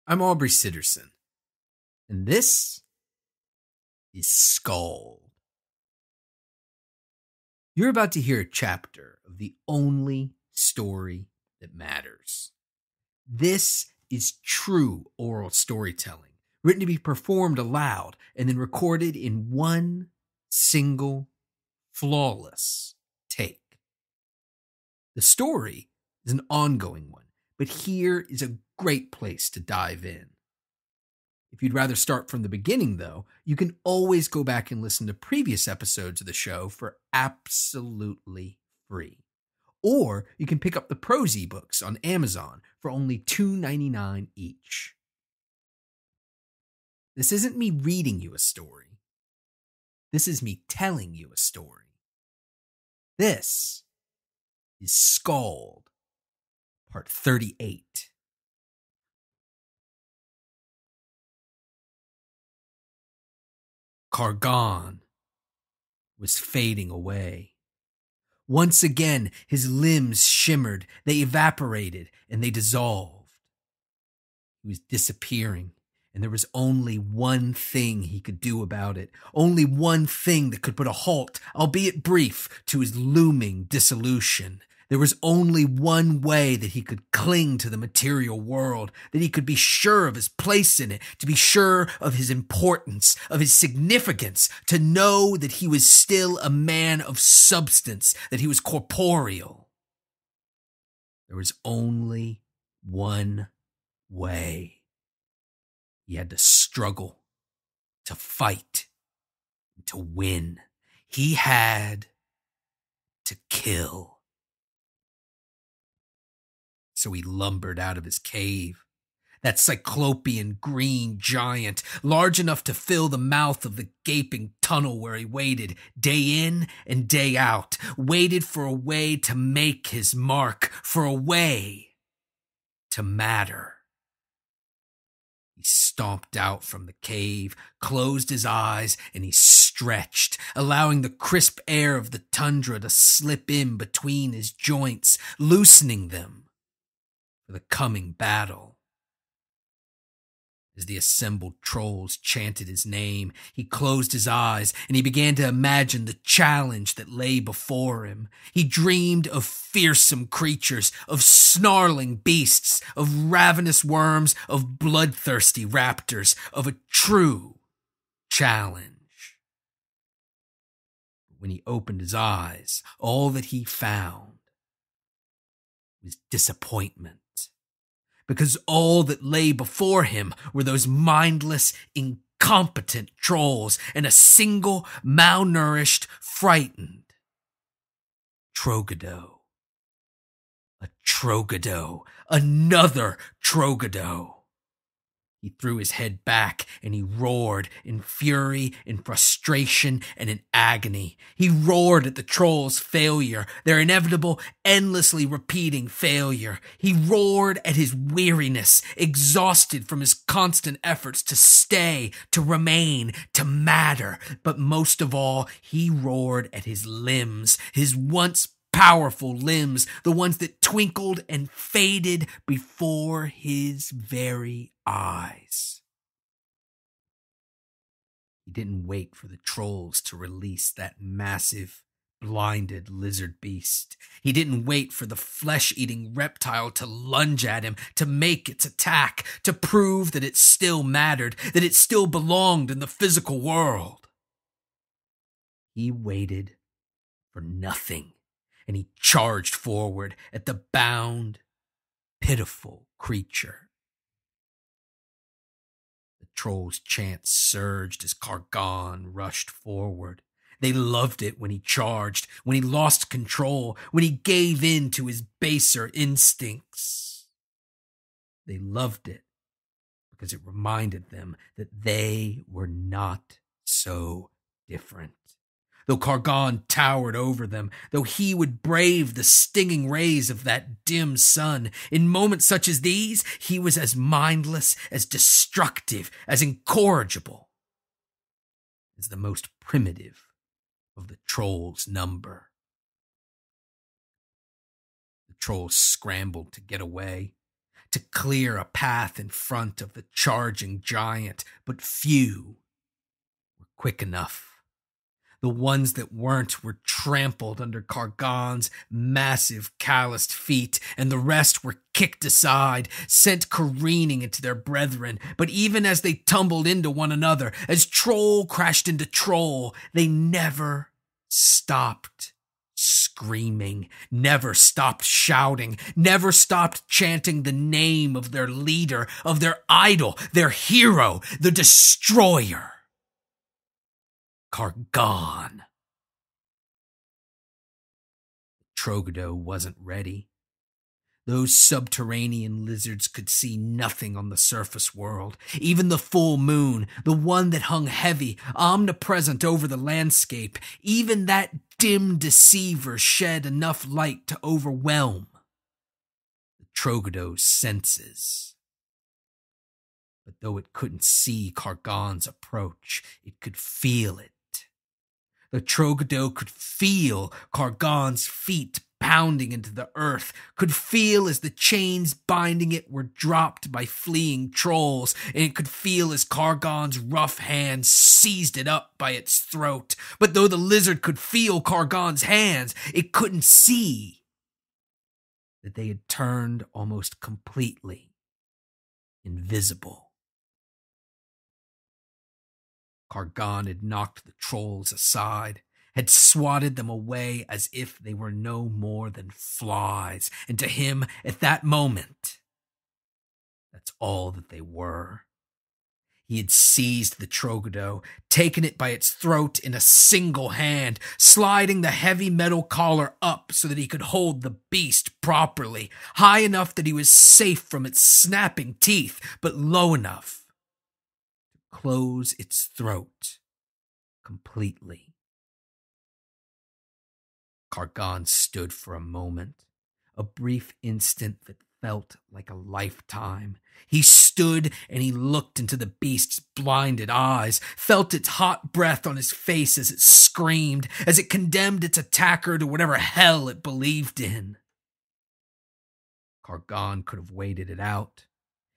I'm Aubrey Sitterson, and this is SKALD. You're about to hear a chapter of the only story that matters. This is true oral storytelling, written to be performed aloud and then recorded in one single, flawless take. The story is an ongoing one, but here is a great place to dive in. If you'd rather start from the beginning, though, you can always go back and listen to previous episodes of the show for absolutely free. Or you can pick up the prose ebooks on Amazon for only $2.99 each. This isn't me reading you a story. This is me telling you a story. This is SKALD, part 38. Khar'Ganh was fading away. Once again, his limbs shimmered, they evaporated, and they dissolved. He was disappearing, and there was only one thing he could do about it. Only one thing that could put a halt, albeit brief, to his looming dissolution. There was only one way that he could cling to the material world, that he could be sure of his place in it, to be sure of his importance, of his significance, to know that he was still a man of substance, that he was corporeal. There was only one way. He had to struggle, to fight, to win. He had to kill. So he lumbered out of his cave. That cyclopean green giant, large enough to fill the mouth of the gaping tunnel where he waited, day in and day out, waited for a way to make his mark, for a way to matter. He stomped out from the cave, closed his eyes, and he stretched, allowing the crisp air of the tundra to slip in between his joints, loosening them for the coming battle. As the assembled trolls chanted his name, he closed his eyes and he began to imagine the challenge that lay before him. He dreamed of fearsome creatures, of snarling beasts, of ravenous worms, of bloodthirsty raptors, of a true challenge. When he opened his eyes, all that he found was disappointment. Because all that lay before him were those mindless, incompetent trolls and a single, malnourished, frightened Trogado. A Trogado. Another Trogado. He threw his head back and he roared in fury, in frustration, and in agony. He roared at the trolls' failure, their inevitable, endlessly repeating failure. He roared at his weariness, exhausted from his constant efforts to stay, to remain, to matter. But most of all, he roared at his limbs, his once powerful limbs, the ones that twinkled and faded before his very eyes. He didn't wait for the trolls to release that massive, blinded lizard beast. He didn't wait for the flesh-eating reptile to lunge at him, to make its attack, to prove that it still mattered, that it still belonged in the physical world. He waited for nothing. And he charged forward at the bound, pitiful creature. The trolls' chants surged as Khar'Ganh rushed forward. They loved it when he charged, when he lost control, when he gave in to his baser instincts. They loved it because it reminded them that they were not so different. Though Khar'Ganh towered over them, though he would brave the stinging rays of that dim sun, in moments such as these, he was as mindless, as destructive, as incorrigible as the most primitive of the trolls' number. The trolls scrambled to get away, to clear a path in front of the charging giant, but few were quick enough. The ones that weren't were trampled under Khar'Ghan's massive calloused feet, and the rest were kicked aside, sent careening into their brethren. But even as they tumbled into one another, as troll crashed into troll, they never stopped screaming, never stopped shouting, never stopped chanting the name of their leader, of their idol, their hero, the destroyer. Khar'Ghan. Trogdor wasn't ready. Those subterranean lizards could see nothing on the surface world. Even the full moon, the one that hung heavy, omnipresent over the landscape, even that dim deceiver shed enough light to overwhelm the Trogdor's senses. But though it couldn't see Khar'Ghan's approach, it could feel it. The Trogdor could feel Khar'Ghan's feet pounding into the earth, could feel as the chains binding it were dropped by fleeing trolls, and it could feel as Khar'Ghan's rough hands seized it up by its throat. But though the lizard could feel Khar'Ghan's hands, it couldn't see that they had turned almost completely invisible. Khar'Ghan had knocked the trolls aside, had swatted them away as if they were no more than flies, and to him, at that moment, that's all that they were. He had seized the Trogdor, taken it by its throat in a single hand, sliding the heavy metal collar up so that he could hold the beast properly, high enough that he was safe from its snapping teeth, but low enough to close its throat completely. Khar'Ghan stood for a moment, a brief instant that felt like a lifetime. He stood and he looked into the beast's blinded eyes, felt its hot breath on his face as it screamed, as it condemned its attacker to whatever hell it believed in. Khar'Ghan could have waited it out.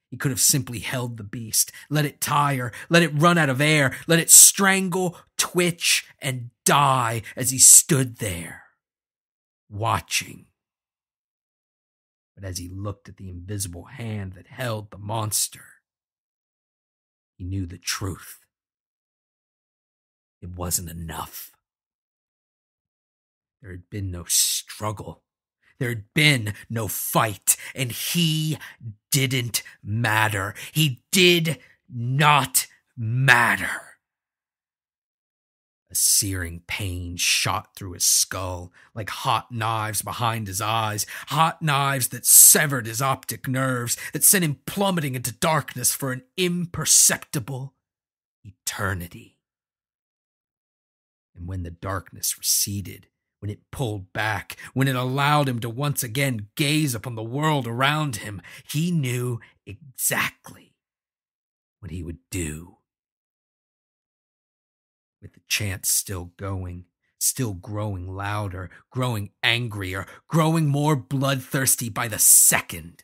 He could have simply held the beast, let it tire, let it run out of air, let it strangle, twitch, and die as he stood there, watching. But as he looked at the invisible hand that held the monster, he knew the truth. It wasn't enough. There had been no struggle. There had been no fight, and he didn't matter. He did not matter. A searing pain shot through his skull like hot knives behind his eyes, hot knives that severed his optic nerves, that sent him plummeting into darkness for an imperceptible eternity. And when the darkness receded, when it pulled back, when it allowed him to once again gaze upon the world around him, he knew exactly what he would do. With the chant still going, still growing louder, growing angrier, growing more bloodthirsty by the second,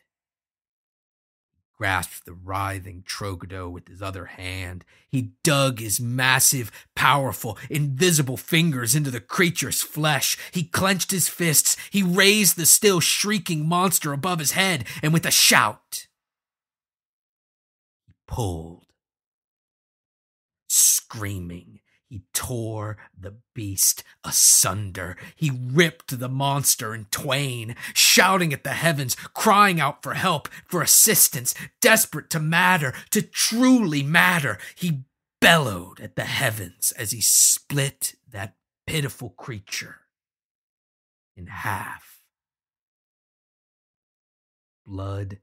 he grasped the writhing Trogdor with his other hand. He dug his massive, powerful, invisible fingers into the creature's flesh. He clenched his fists. He raised the still shrieking monster above his head, and with a shout, he pulled. Screaming, he tore the beast asunder. He ripped the monster in twain, shouting at the heavens, crying out for help, for assistance, desperate to matter, to truly matter. He bellowed at the heavens as he split that pitiful creature in half. Blood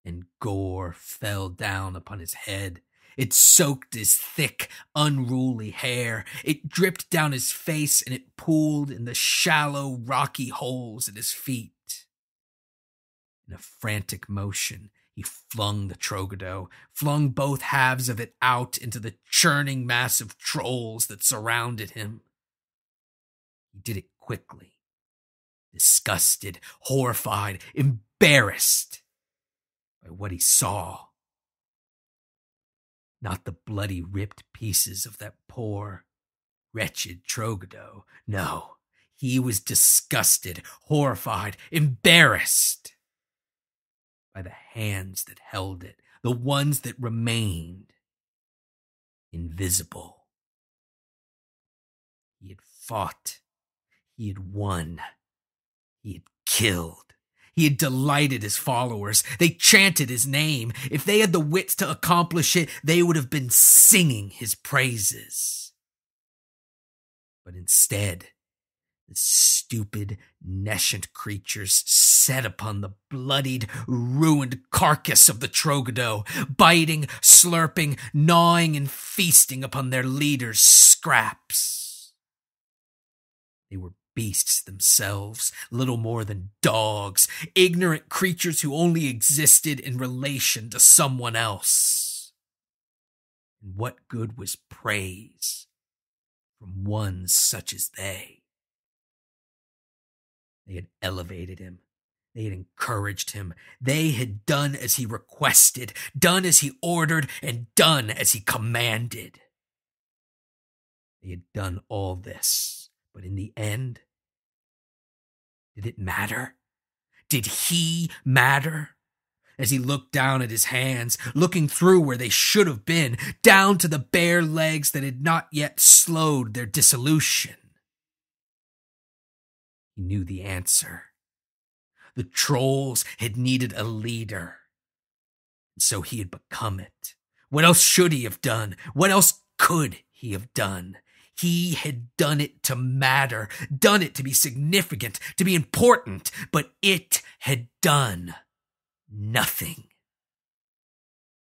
and gore fell down upon his head. It soaked his thick, unruly hair. It dripped down his face, and it pooled in the shallow, rocky holes at his feet. In a frantic motion, he flung the Trogdor, flung both halves of it out into the churning mass of trolls that surrounded him. He did it quickly, disgusted, horrified, embarrassed by what he saw. Not the bloody ripped pieces of that poor, wretched Troglodyte. No, he was disgusted, horrified, embarrassed by the hands that held it, the ones that remained invisible. He had fought. He had won. He had killed. He had delighted his followers. They chanted his name. If they had the wits to accomplish it, they would have been singing his praises. But instead, the stupid, nescient creatures set upon the bloodied, ruined carcass of the Troglodyte, biting, slurping, gnawing, and feasting upon their leader's scraps. They were beasts themselves, little more than dogs, ignorant creatures who only existed in relation to someone else. And what good was praise from ones such as they? They had elevated him. They had encouraged him. They had done as he requested, done as he ordered, and done as he commanded. They had done all this, but in the end, did it matter? Did he matter? As he looked down at his hands, looking through where they should have been, down to the bare legs that had not yet slowed their dissolution. He knew the answer. The trolls had needed a leader, and so he had become it. What else should he have done? What else could he have done? He had done it to matter, done it to be significant, to be important, but it had done nothing.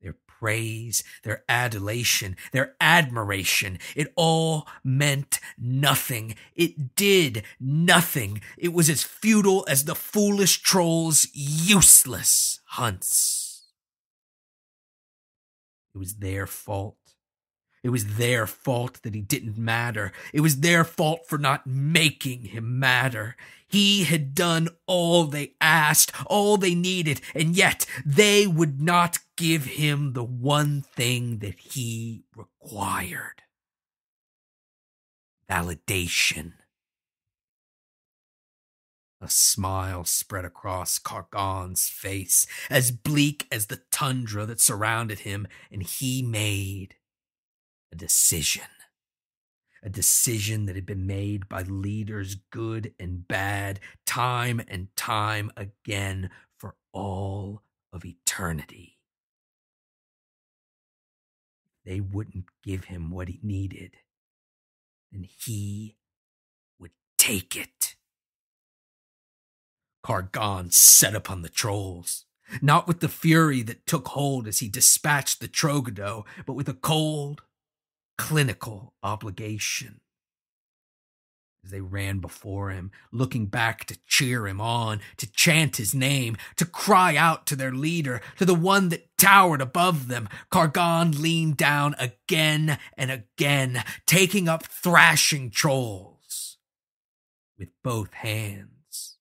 Their praise, their adulation, their admiration, it all meant nothing. It did nothing. It was as futile as the foolish trolls' useless hunts. It was their fault. It was their fault that he didn't matter. It was their fault for not making him matter. He had done all they asked, all they needed, and yet they would not give him the one thing that he required: validation. A smile spread across Khar'Ghanh's face, as bleak as the tundra that surrounded him, and he made a decision that had been made by leaders good and bad, time and time again, for all of eternity. They wouldn't give him what he needed, then he would take it. Khar'Ganh set upon the trolls, not with the fury that took hold as he dispatched the Troglodyte, but with a cold, clinical obligation. As they ran before him, looking back to cheer him on, to chant his name, to cry out to their leader, to the one that towered above them, Khar'Ganh leaned down again and again, taking up thrashing trolls with both hands.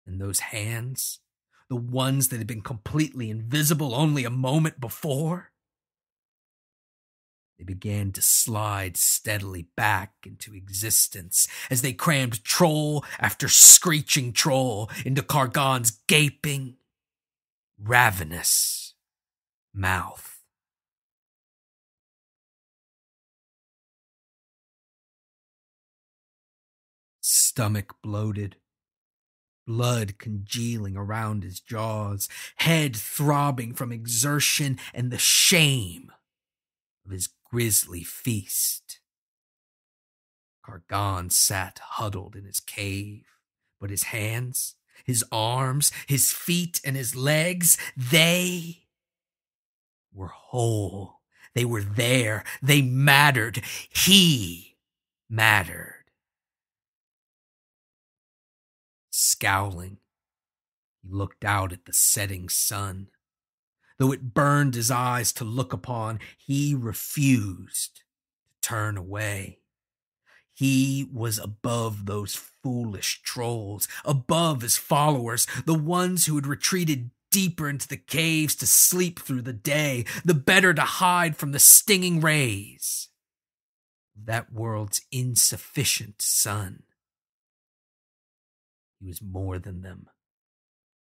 And those hands, the ones that had been completely invisible only a moment before, they began to slide steadily back into existence as they crammed troll after screeching troll into Khar'Ghanh's gaping, ravenous mouth. Stomach bloated, blood congealing around his jaws, head throbbing from exertion and the shame of his grisly feast. Khar'Ganh sat huddled in his cave, but his hands, his arms, his feet, and his legs, they were whole. They were there. They mattered. He mattered. Scowling, he looked out at the setting sun. Though it burned his eyes to look upon, he refused to turn away. He was above those foolish trolls, above his followers, the ones who had retreated deeper into the caves to sleep through the day, the better to hide from the stinging rays of that world's insufficient sun. He was more than them,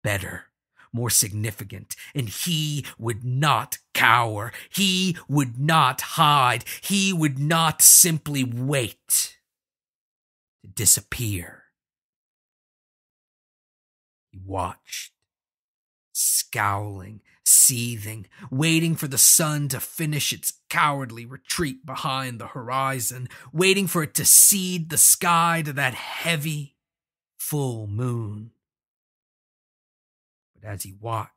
better, more significant, and he would not cower. He would not hide. He would not simply wait to disappear. He watched, scowling, seething, waiting for the sun to finish its cowardly retreat behind the horizon, waiting for it to cede the sky to that heavy, full moon. But as he watched,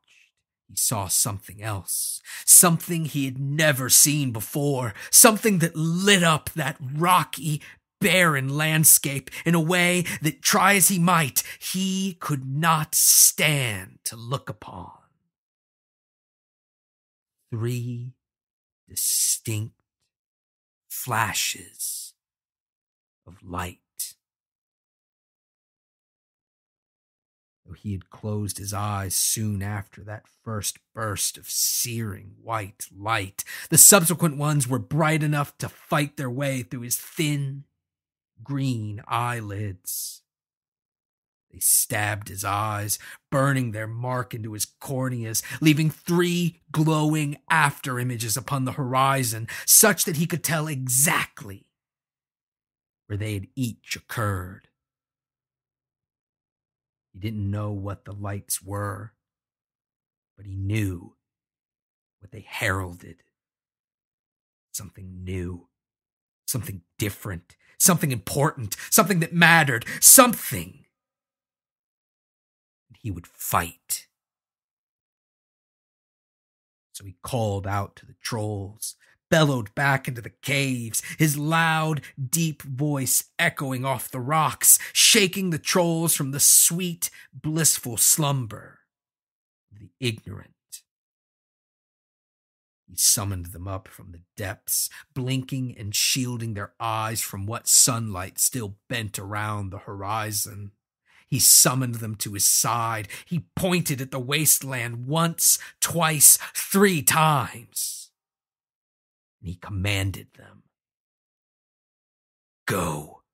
he saw something else, something he had never seen before, something that lit up that rocky, barren landscape in a way that, try as he might, he could not stand to look upon. 3 distinct flashes of light. Though he had closed his eyes soon after that first burst of searing white light, the subsequent ones were bright enough to fight their way through his thin, green eyelids. They stabbed his eyes, burning their mark into his corneas, leaving 3 glowing after-images upon the horizon, such that he could tell exactly where they had each occurred. He didn't know what the lights were, but he knew what they heralded. Something new, something different, something important, something that mattered, something that he would fight. So he called out to the trolls, bellowed back into the caves, his loud, deep voice echoing off the rocks, shaking the trolls from the sweet, blissful slumber of the ignorant. He summoned them up from the depths, blinking and shielding their eyes from what sunlight still bent around the horizon. He summoned them to his side. He pointed at the wasteland once, twice, 3 times. And he commanded them, "Go,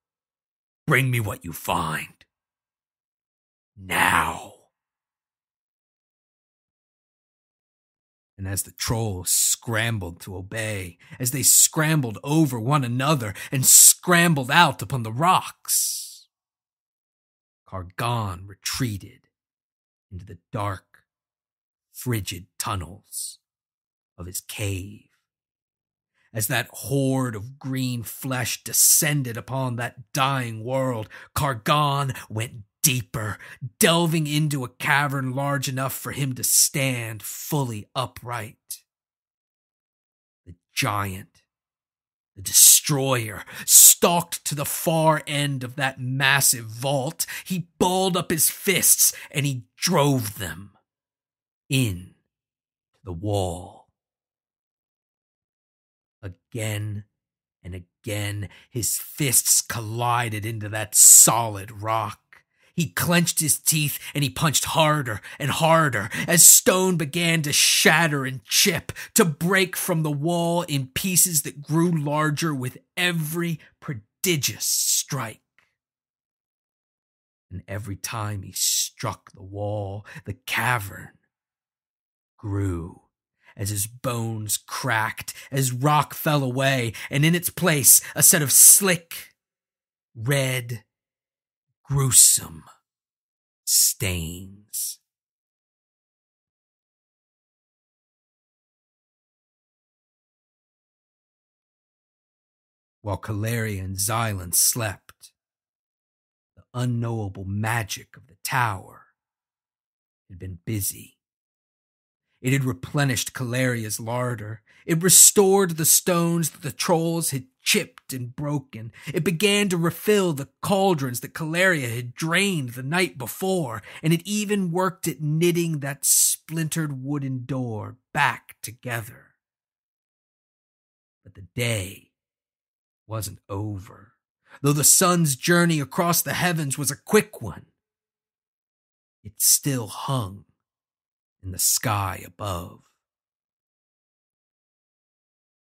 bring me what you find. Now." And as the trolls scrambled to obey, as they scrambled over one another and scrambled out upon the rocks, Khar'Ganh retreated into the dark, frigid tunnels of his cave. As that horde of green flesh descended upon that dying world, Khar'Ganh went deeper, delving into a cavern large enough for him to stand fully upright. The giant, the destroyer, stalked to the far end of that massive vault. He balled up his fists and he drove them in to the wall. Again and again, his fists collided into that solid rock. He clenched his teeth and he punched harder and harder as stone began to shatter and chip, to break from the wall in pieces that grew larger with every prodigious strike. And every time he struck the wall, the cavern grew as his bones cracked, as rock fell away, and in its place a set of slick, red, gruesome stains. While Kaleria and Xylan slept, the unknowable magic of the tower had been busy. It had replenished Kaleria's larder. It restored the stones that the trolls had chipped and broken. It began to refill the cauldrons that Kaleria had drained the night before, and it even worked at knitting that splintered wooden door back together. But the day wasn't over. Though the sun's journey across the heavens was a quick one, it still hung in the sky above.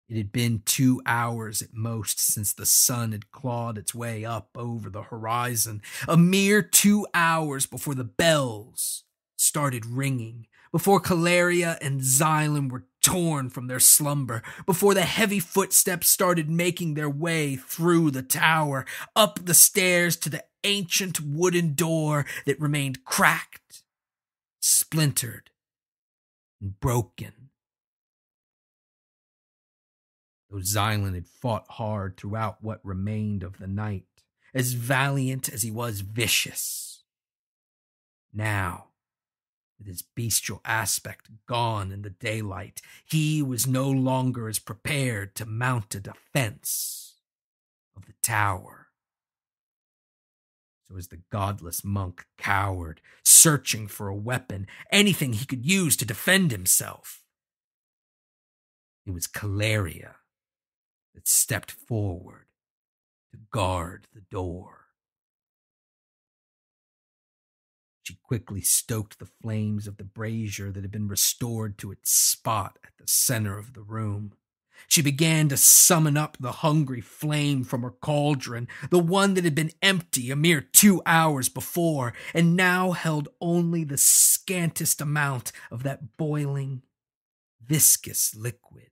It had been 2 hours at most since the sun had clawed its way up over the horizon, a mere 2 hours before the bells started ringing, before Caleria and Xylem were torn from their slumber, before the heavy footsteps started making their way through the tower, up the stairs to the ancient wooden door that remained cracked, splintered, and broken. Though Xylem had fought hard throughout what remained of the night, as valiant as he was vicious. Now, with his bestial aspect gone in the daylight, he was no longer as prepared to mount a defense of the tower. So as the godless monk cowered, searching for a weapon, anything he could use to defend himself, it was Caleria that stepped forward to guard the door. She quickly stoked the flames of the brazier that had been restored to its spot at the center of the room. She began to summon up the hungry flame from her cauldron, the one that had been empty a mere 2 hours before, and now held only the scantest amount of that boiling, viscous liquid.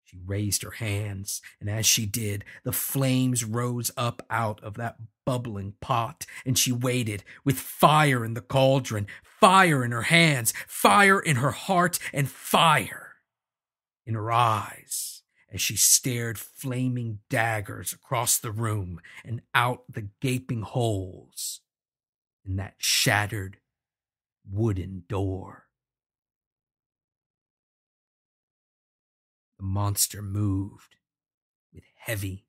She raised her hands, and as she did, the flames rose up out of that bubbling pot, and she waited with fire in the cauldron, fire in her hands, fire in her heart, and fire in her eyes, as she stared flaming daggers across the room and out the gaping holes in that shattered wooden door. The monster moved with heavy,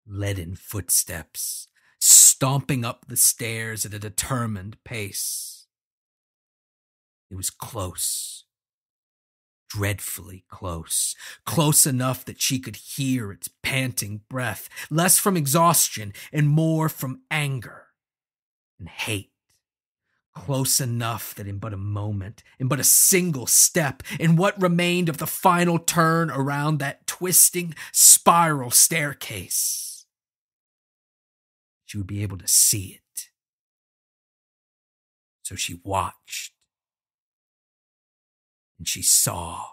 leaden footsteps, stomping up the stairs at a determined pace. It was close, dreadfully close, close enough that she could hear its panting breath, less from exhaustion and more from anger and hate. Close enough that in but a moment, in but a single step, in what remained of the final turn around that twisting spiral staircase, she would be able to see it. So she watched, and she saw.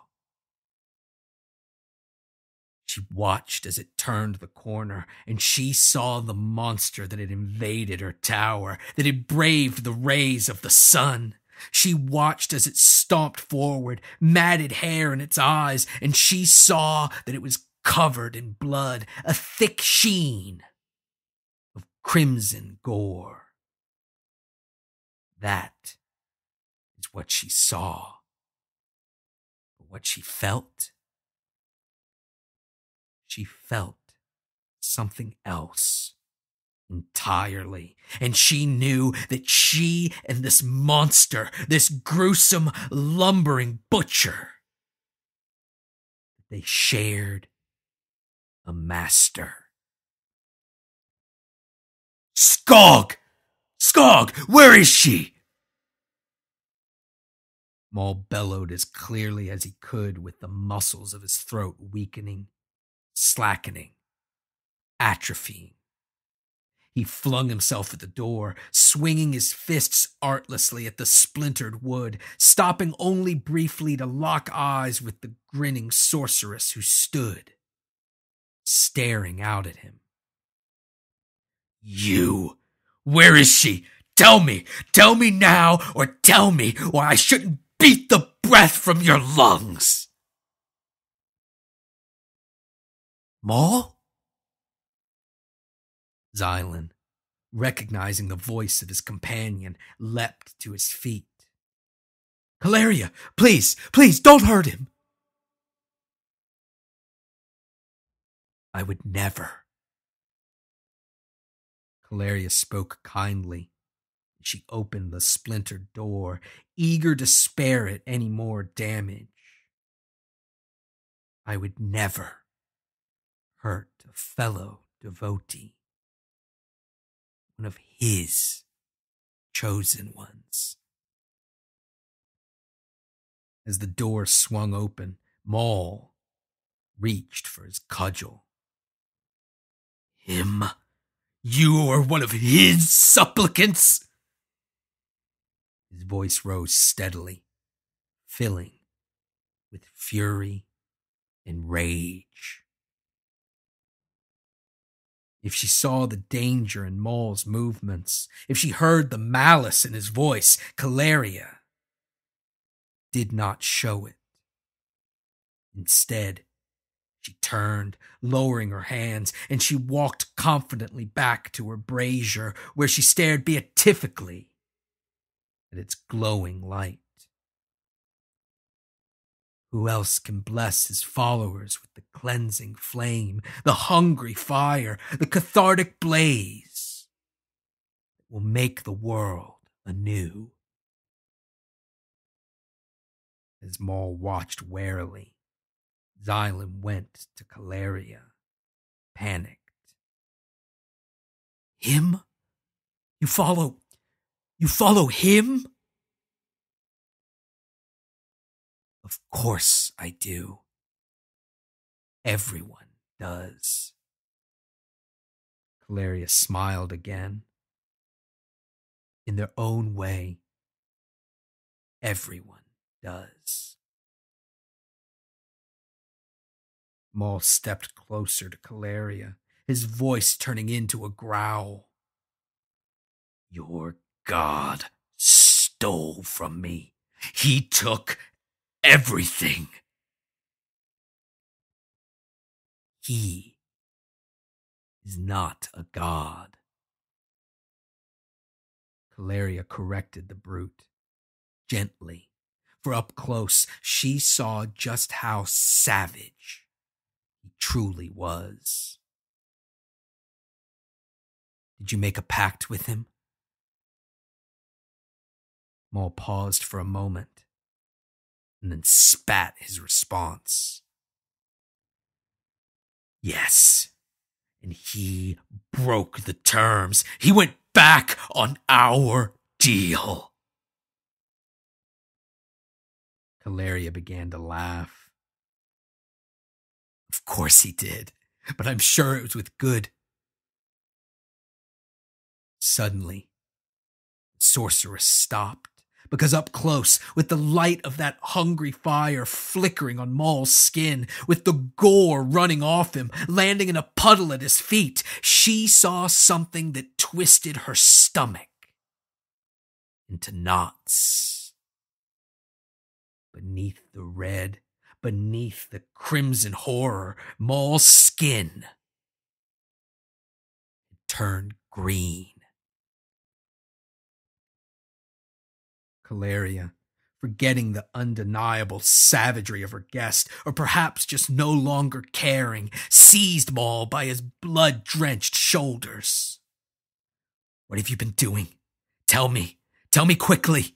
She watched as it turned the corner, and she saw the monster that had invaded her tower, that had braved the rays of the sun. She watched as it stomped forward, matted hair in its eyes, and she saw that it was covered in blood, a thick sheen of crimson gore. That is what she saw. But what she felt? She felt something else entirely, and she knew that she and this monster, this gruesome, lumbering butcher, they shared a master. "Skog! Skog! Where is she?" Maul bellowed as clearly as he could, with the muscles of his throat weakening, slackening, atrophying. He flung himself at the door, swinging his fists artlessly at the splintered wood, stopping only briefly to lock eyes with the grinning sorceress who stood, staring out at him. "You! Where is she? Tell me! Tell me now, or tell me, or I shouldn't beat the breath from your lungs!" "Maul?" Xylem, recognizing the voice of his companion, leapt to his feet. "Caleria, please, please, don't hurt him." "I would never." Caleria spoke kindly. She opened the splintered door, eager to spare it any more damage. "I would never hurt a fellow devotee, one of his chosen ones." As the door swung open, Maul reached for his cudgel. Him? You are one of his supplicants? His voice rose steadily, filling with fury and rage. If she saw the danger in Maul's movements, if she heard the malice in his voice, Kaleria did not show it. Instead, she turned, lowering her hands, and she walked confidently back to her brazier, where she stared beatifically at its glowing light. Who else can bless his followers with the cleansing flame, the hungry fire, the cathartic blaze that will make the world anew? As Maul watched warily, Xylem went to Kaleria, panicked. Him? You follow him? Of course I do. Everyone does. Kaleria smiled again. In their own way, everyone does. Maul stepped closer to Kaleria, his voice turning into a growl. Your god stole from me. He took everything. He is not a god. Kaleria corrected the brute, gently, for up close she saw just how savage he truly was. Did you make a pact with him? Maul paused for a moment, and then spat his response. Yes, and he broke the terms. He went back on our deal. Kaleria began to laugh. Of course he did, but I'm sure it was with good. Suddenly, the sorceress stopped, because up close, with the light of that hungry fire flickering on Maul's skin, with the gore running off him, landing in a puddle at his feet, she saw something that twisted her stomach into knots. Beneath the red, beneath the crimson horror, Maul's skin turned green. Kaleria, forgetting the undeniable savagery of her guest, or perhaps just no longer caring, seized Maul by his blood-drenched shoulders. What have you been doing? Tell me quickly.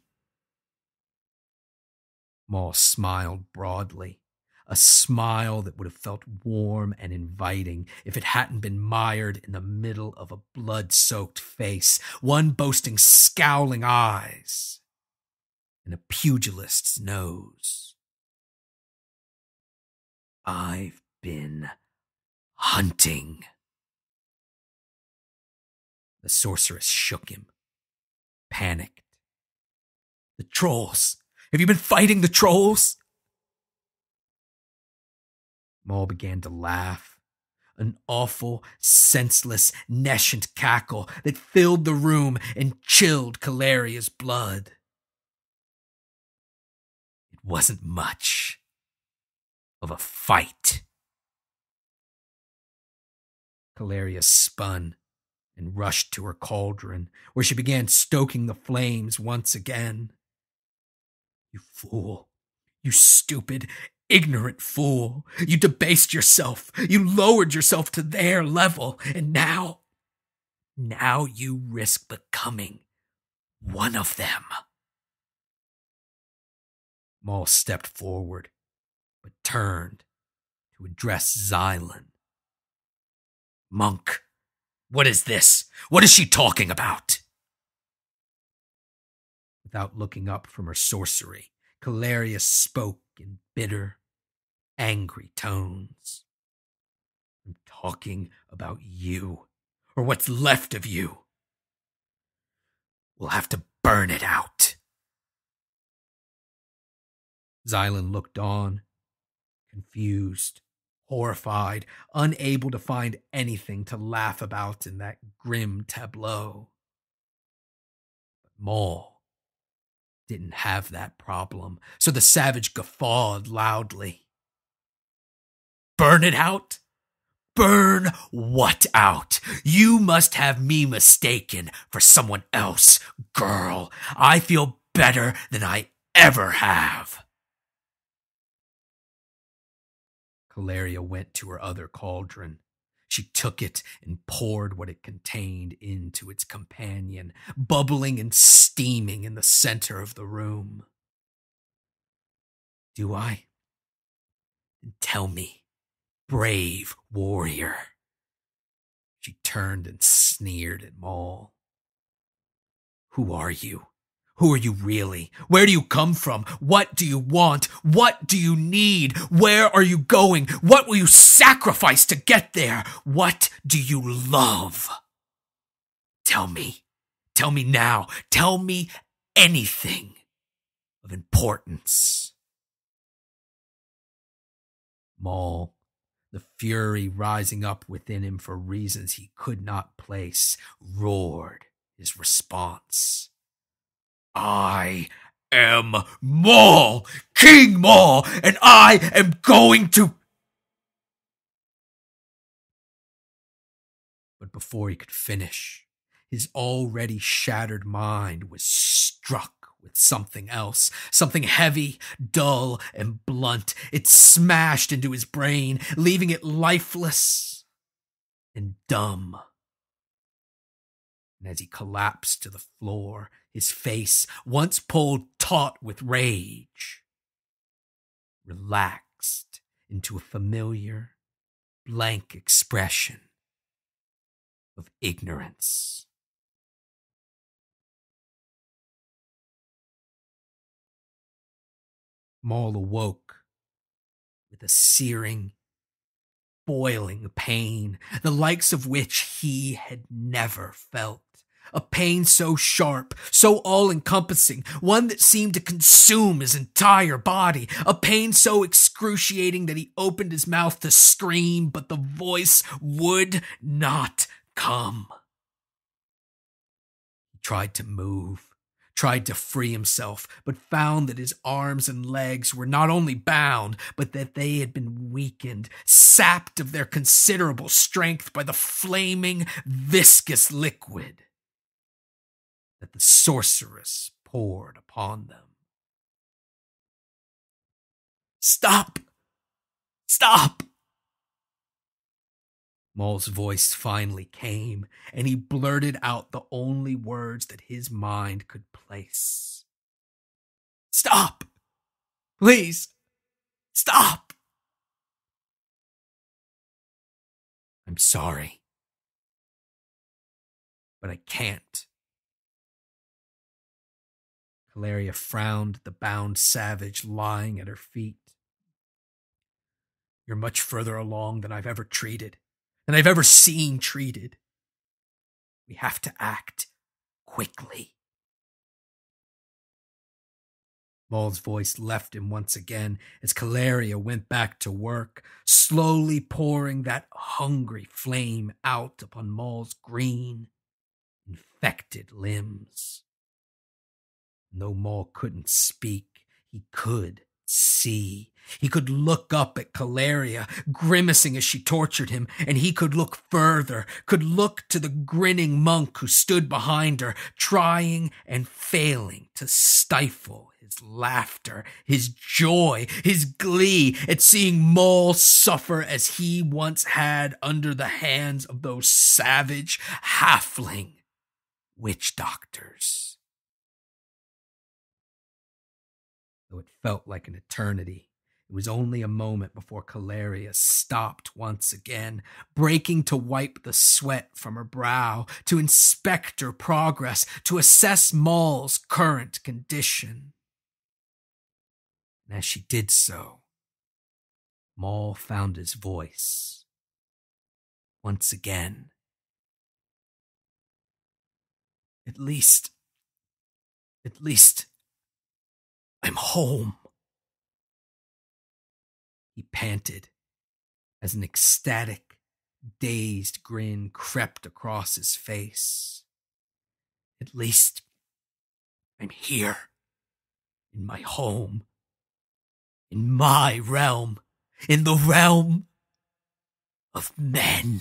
Maul smiled broadly, a smile that would have felt warm and inviting if it hadn't been mired in the middle of a blood-soaked face, one boasting scowling eyes and a pugilist's nose. I've been hunting. The sorceress shook him, panicked. The trolls. Have you been fighting the trolls? Maul began to laugh, an awful, senseless, nescient cackle that filled the room and chilled Kaleria's blood. It wasn't much of a fight. Kaleria spun and rushed to her cauldron, where she began stoking the flames once again. You fool. You stupid, ignorant fool. You debased yourself. You lowered yourself to their level. And now you risk becoming one of them. Maul stepped forward, but turned to address Xylan. Monk, what is this? What is she talking about? Without looking up from her sorcery, Caleria spoke in bitter, angry tones. I'm talking about you, or what's left of you. We'll have to burn it out. Xylan looked on, confused, horrified, unable to find anything to laugh about in that grim tableau. But Maul didn't have that problem, so the savage guffawed loudly. Burn it out? Burn what out? You must have me mistaken for someone else, girl. I feel better than I ever have. Caleria went to her other cauldron. She took it and poured what it contained into its companion, bubbling and steaming in the center of the room. Do I? Tell me, brave warrior. She turned and sneered at Maul. Who are you? Who are you really? Where do you come from? What do you want? What do you need? Where are you going? What will you sacrifice to get there? What do you love? Tell me. Tell me now. Tell me anything of importance. Maul, the fury rising up within him for reasons he could not place, roared his response. I am Maul, King Maul, and I am going to... But before he could finish, his already shattered mind was struck with something else, something heavy, dull, and blunt. It smashed into his brain, leaving it lifeless and dumb. And as he collapsed to the floor, his face, once pulled taut with rage, relaxed into a familiar, blank expression of ignorance. Maul awoke with a searing, boiling pain, the likes of which he had never felt. A pain so sharp, so all-encompassing, one that seemed to consume his entire body. A pain so excruciating that he opened his mouth to scream, but the voice would not come. He tried to move, tried to free himself, but found that his arms and legs were not only bound, but that they had been weakened, sapped of their considerable strength by the flaming, viscous liquid that the sorceress poured upon them. Stop! Stop! Maul's voice finally came, and he blurted out the only words that his mind could place. Stop! Please! Stop! I'm sorry, but I can't. Caleria frowned at the bound savage lying at her feet. You're much further along than I've ever treated, than I've ever seen treated. We have to act quickly. Maul's voice left him once again as Caleria went back to work, slowly pouring that hungry flame out upon Maul's green, infected limbs. Though Maul couldn't speak, he could see. He could look up at Caleria, grimacing as she tortured him, and he could look further, could look to the grinning monk who stood behind her, trying and failing to stifle his laughter, his joy, his glee at seeing Maul suffer as he once had under the hands of those savage halfling witch doctors. Though it felt like an eternity, it was only a moment before Caleria stopped once again, breaking to wipe the sweat from her brow, to inspect her progress, to assess Maul's current condition. And as she did so, Maul found his voice. Once again. At least, I'm home. He panted as an ecstatic, dazed grin crept across his face. At least, I'm here. In my home. In my realm. In the realm of men.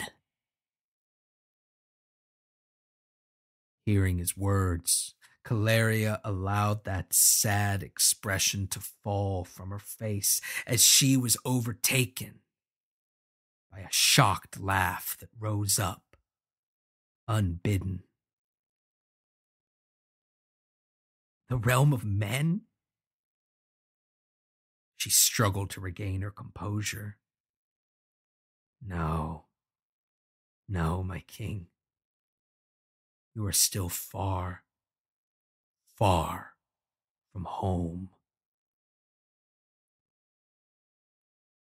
Hearing his words, Caleria allowed that sad expression to fall from her face as she was overtaken by a shocked laugh that rose up, unbidden. The realm of men? She struggled to regain her composure. No, my king. You are still far, far from home.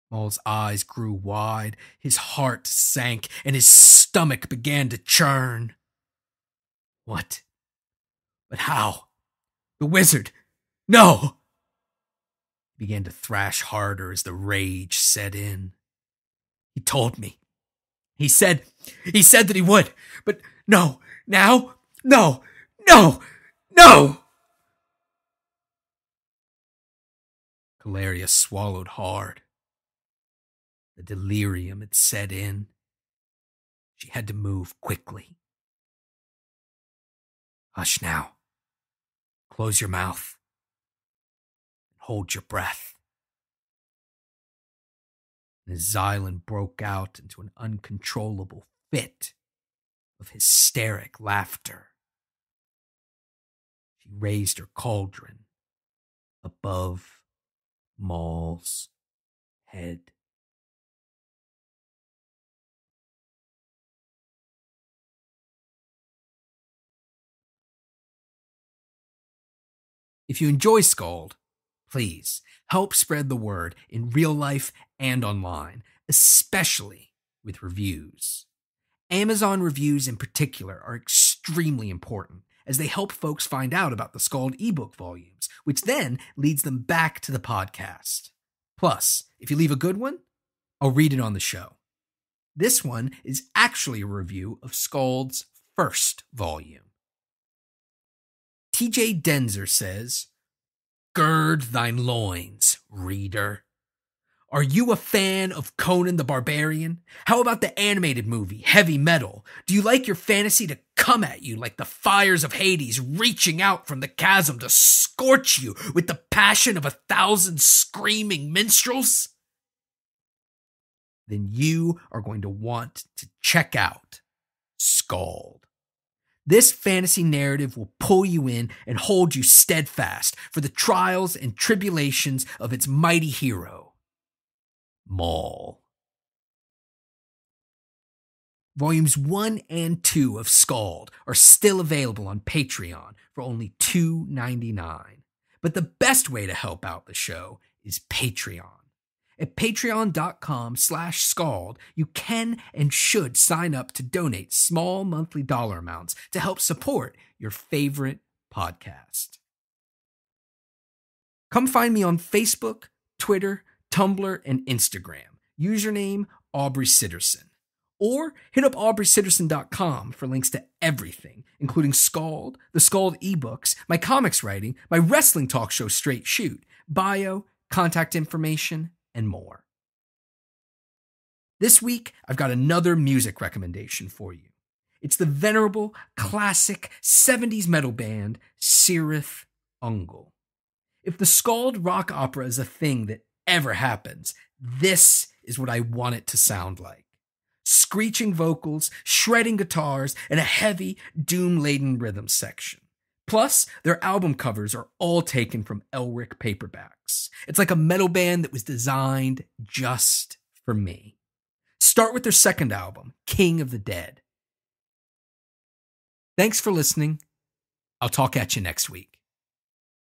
Maul's eyes grew wide, his heart sank, and his stomach began to churn. What? But how? The wizard! No! He began to thrash harder as the rage set in. He told me. He said that he would, but no, now, no! Caleria swallowed hard. The delirium had set in. She had to move quickly. Hush now. Close your mouth. And hold your breath. And as Xylan broke out into an uncontrollable fit of hysteric laughter, she raised her cauldron above Maul's head. If you enjoy SKALD, please help spread the word in real life and online, especially with reviews. Amazon reviews in particular are extremely important as they help folks find out about the SKALD ebook volumes, which then leads them back to the podcast. Plus, if you leave a good one, I'll read it on the show. This one is actually a review of SKALD's first volume. TJ Denzer says, "Gird thine loins, reader. Are you a fan of Conan the Barbarian? How about the animated movie, Heavy Metal? Do you like your fantasy to come at you like the fires of Hades reaching out from the chasm to scorch you with the passion of 1,000 screaming minstrels? Then you are going to want to check out SKALD. This fantasy narrative will pull you in and hold you steadfast for the trials and tribulations of its mighty hero, Maul." Volumes 1 and 2 of SKALD are still available on Patreon for only $2.99. But the best way to help out the show is Patreon. At patreon.com/SKALD, you can and should sign up to donate small monthly dollar amounts to help support your favorite podcast. Come find me on Facebook, Twitter, Tumblr, and Instagram. Username Aubrey Sitterson. Or hit up AubreySitterson.com for links to everything, including SKALD, the SKALD ebooks, my comics writing, my wrestling talk show Straight Shoot, bio, contact information, and more. This week, I've got another music recommendation for you. It's the venerable, classic 70s metal band Cirith Ungol. If the SKALD rock opera is a thing that ever happens, this is what I want it to sound like. Screeching vocals, shredding guitars, and a heavy, doom-laden rhythm section. Plus, their album covers are all taken from Elric paperbacks. It's like a metal band that was designed just for me. Start with their second album, King of the Dead. Thanks for listening. I'll talk at you next week.